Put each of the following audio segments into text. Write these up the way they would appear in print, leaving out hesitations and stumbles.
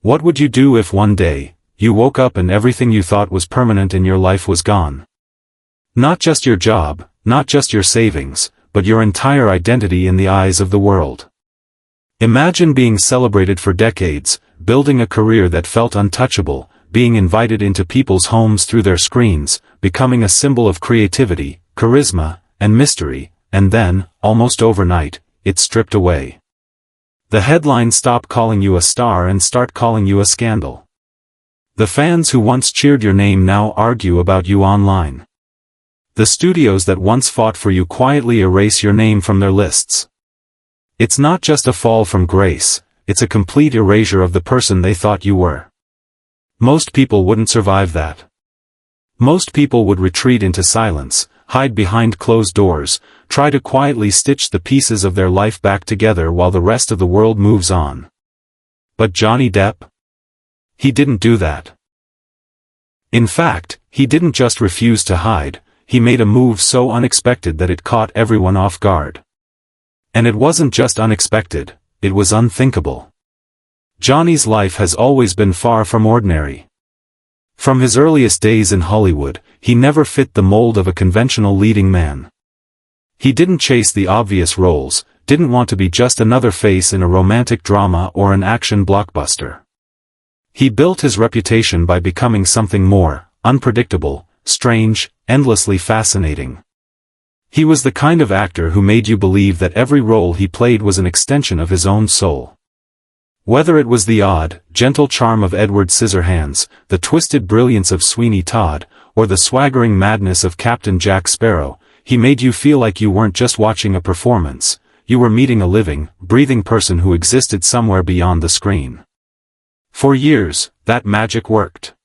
What would you do if one day, you woke up and everything you thought was permanent in your life was gone? Not just your job, not just your savings, but your entire identity in the eyes of the world. Imagine being celebrated for decades, building a career that felt untouchable, being invited into people's homes through their screens, becoming a symbol of creativity, charisma, and mystery, and then, almost overnight, it's stripped away. The headlines stop calling you a star and start calling you a scandal. The fans who once cheered your name now argue about you online. The studios that once fought for you quietly erase your name from their lists. It's not just a fall from grace, it's a complete erasure of the person they thought you were. Most people wouldn't survive that. Most people would retreat into silence, hide behind closed doors, try to quietly stitch the pieces of their life back together while the rest of the world moves on. But Johnny Depp? He didn't do that. In fact, he didn't just refuse to hide, he made a move so unexpected that it caught everyone off guard. And it wasn't just unexpected, it was unthinkable. Johnny's life has always been far from ordinary. From his earliest days in Hollywood, he never fit the mold of a conventional leading man. He didn't chase the obvious roles, didn't want to be just another face in a romantic drama or an action blockbuster. He built his reputation by becoming something more, unpredictable, strange, endlessly fascinating. He was the kind of actor who made you believe that every role he played was an extension of his own soul. Whether it was the odd, gentle charm of Edward Scissorhands, the twisted brilliance of Sweeney Todd, or the swaggering madness of Captain Jack Sparrow, he made you feel like you weren't just watching a performance, you were meeting a living, breathing person who existed somewhere beyond the screen. For years, that magic worked.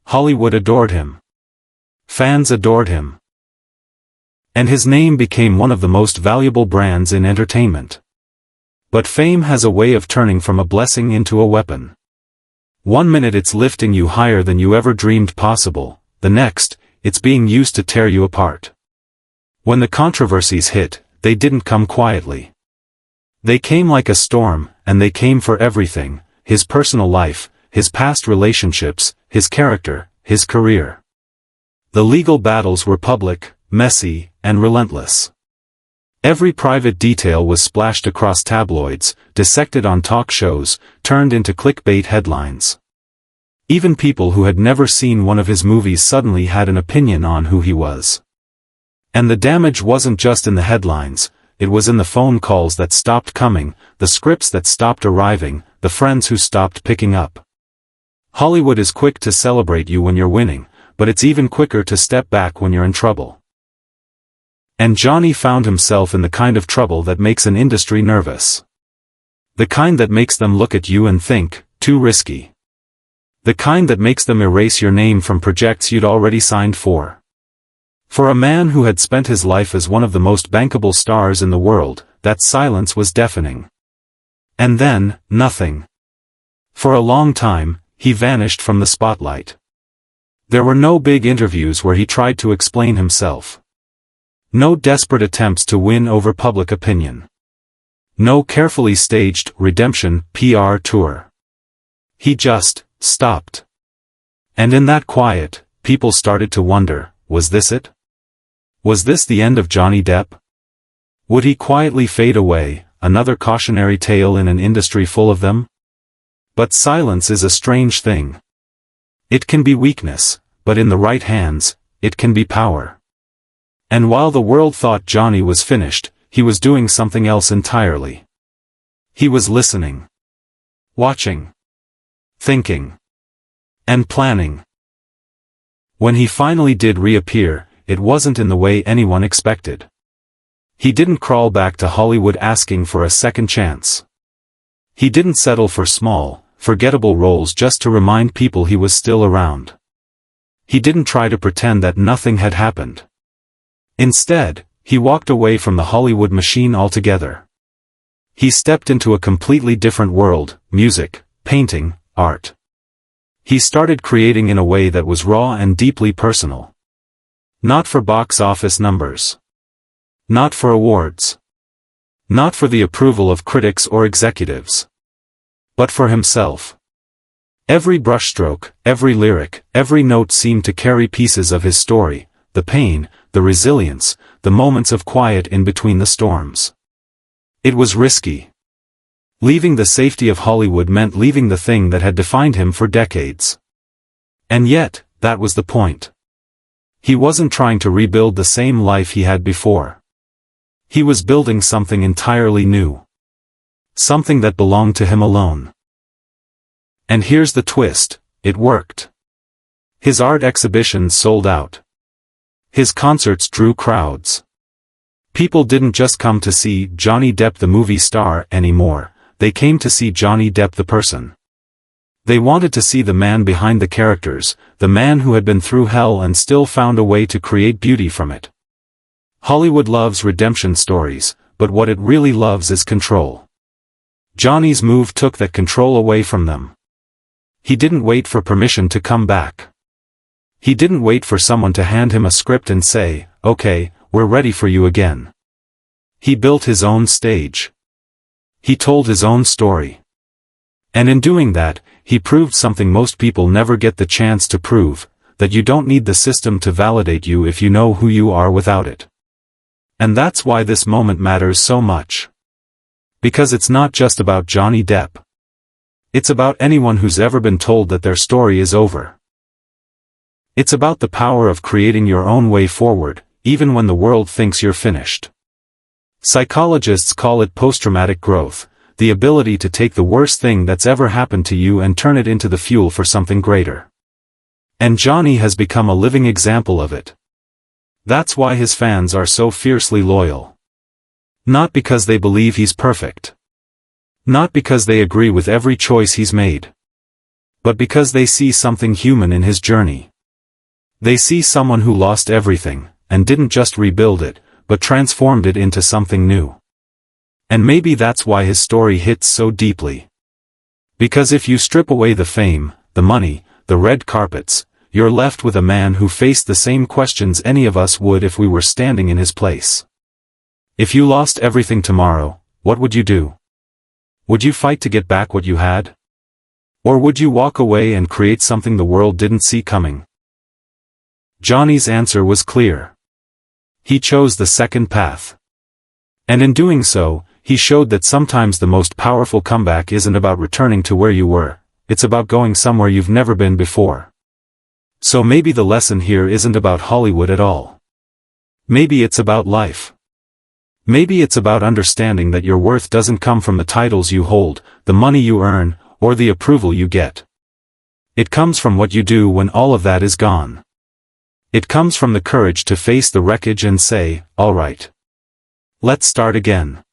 Hollywood adored him. Fans adored him. And his name became one of the most valuable brands in entertainment. But fame has a way of turning from a blessing into a weapon. One minute it's lifting you higher than you ever dreamed possible, the next, it's being used to tear you apart. When the controversies hit, they didn't come quietly. They came like a storm, and they came for everything: his personal life, his past relationships, his character, his career. The legal battles were public, messy, and relentless. Every private detail was splashed across tabloids, dissected on talk shows, turned into clickbait headlines. Even people who had never seen one of his movies suddenly had an opinion on who he was. And the damage wasn't just in the headlines, it was in the phone calls that stopped coming, the scripts that stopped arriving, the friends who stopped picking up. Hollywood is quick to celebrate you when you're winning, but it's even quicker to step back when you're in trouble. And Johnny found himself in the kind of trouble that makes an industry nervous. The kind that makes them look at you and think, too risky. The kind that makes them erase your name from projects you'd already signed for. For a man who had spent his life as one of the most bankable stars in the world, that silence was deafening. And then, nothing. For a long time, he vanished from the spotlight. There were no big interviews where he tried to explain himself. No desperate attempts to win over public opinion. No carefully staged redemption PR tour. He just stopped. And in that quiet, people started to wonder, was this it? Was this the end of Johnny Depp? Would he quietly fade away, another cautionary tale in an industry full of them? But silence is a strange thing. It can be weakness, but in the right hands, it can be power. And while the world thought Johnny was finished, he was doing something else entirely. He was listening. Watching. Thinking. And planning. When he finally did reappear, it wasn't in the way anyone expected. He didn't crawl back to Hollywood asking for a second chance. He didn't settle for small, forgettable roles just to remind people he was still around. He didn't try to pretend that nothing had happened. Instead, he walked away from the Hollywood machine altogether. He stepped into a completely different world: music, painting, art. He started creating in a way that was raw and deeply personal. Not for box office numbers. Not for awards. Not for the approval of critics or executives. But for himself. Every brushstroke, every lyric, every note seemed to carry pieces of his story, the pain, the resilience, the moments of quiet in between the storms. It was risky. Leaving the safety of Hollywood meant leaving the thing that had defined him for decades. And yet, that was the point. He wasn't trying to rebuild the same life he had before. He was building something entirely new. Something that belonged to him alone. And here's the twist, it worked. His art exhibitions sold out. His concerts drew crowds. People didn't just come to see Johnny Depp the movie star anymore, they came to see Johnny Depp the person. They wanted to see the man behind the characters, the man who had been through hell and still found a way to create beauty from it. Hollywood loves redemption stories, but what it really loves is control. Johnny's move took that control away from them. He didn't wait for permission to come back. He didn't wait for someone to hand him a script and say, "Okay, we're ready for you again." He built his own stage. He told his own story. And in doing that, he proved something most people never get the chance to prove, that you don't need the system to validate you if you know who you are without it. And that's why this moment matters so much. Because it's not just about Johnny Depp. It's about anyone who's ever been told that their story is over. It's about the power of creating your own way forward, even when the world thinks you're finished. Psychologists call it post-traumatic growth, the ability to take the worst thing that's ever happened to you and turn it into the fuel for something greater. And Johnny has become a living example of it. That's why his fans are so fiercely loyal. Not because they believe he's perfect. Not because they agree with every choice he's made. But because they see something human in his journey. They see someone who lost everything, and didn't just rebuild it, but transformed it into something new. And maybe that's why his story hits so deeply. Because if you strip away the fame, the money, the red carpets, you're left with a man who faced the same questions any of us would if we were standing in his place. If you lost everything tomorrow, what would you do? Would you fight to get back what you had? Or would you walk away and create something the world didn't see coming? Johnny's answer was clear. He chose the second path. And in doing so, he showed that sometimes the most powerful comeback isn't about returning to where you were, it's about going somewhere you've never been before. So maybe the lesson here isn't about Hollywood at all. Maybe it's about life. Maybe it's about understanding that your worth doesn't come from the titles you hold, the money you earn, or the approval you get. It comes from what you do when all of that is gone. It comes from the courage to face the wreckage and say, "All right. Let's start again."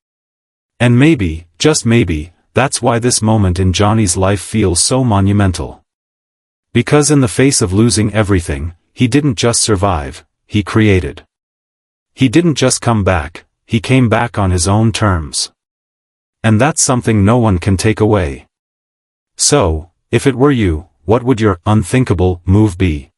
And maybe, just maybe, that's why this moment in Johnny's life feels so monumental. Because in the face of losing everything, he didn't just survive, he created. He didn't just come back, he came back on his own terms. And that's something no one can take away. So, if it were you, what would your unthinkable move be?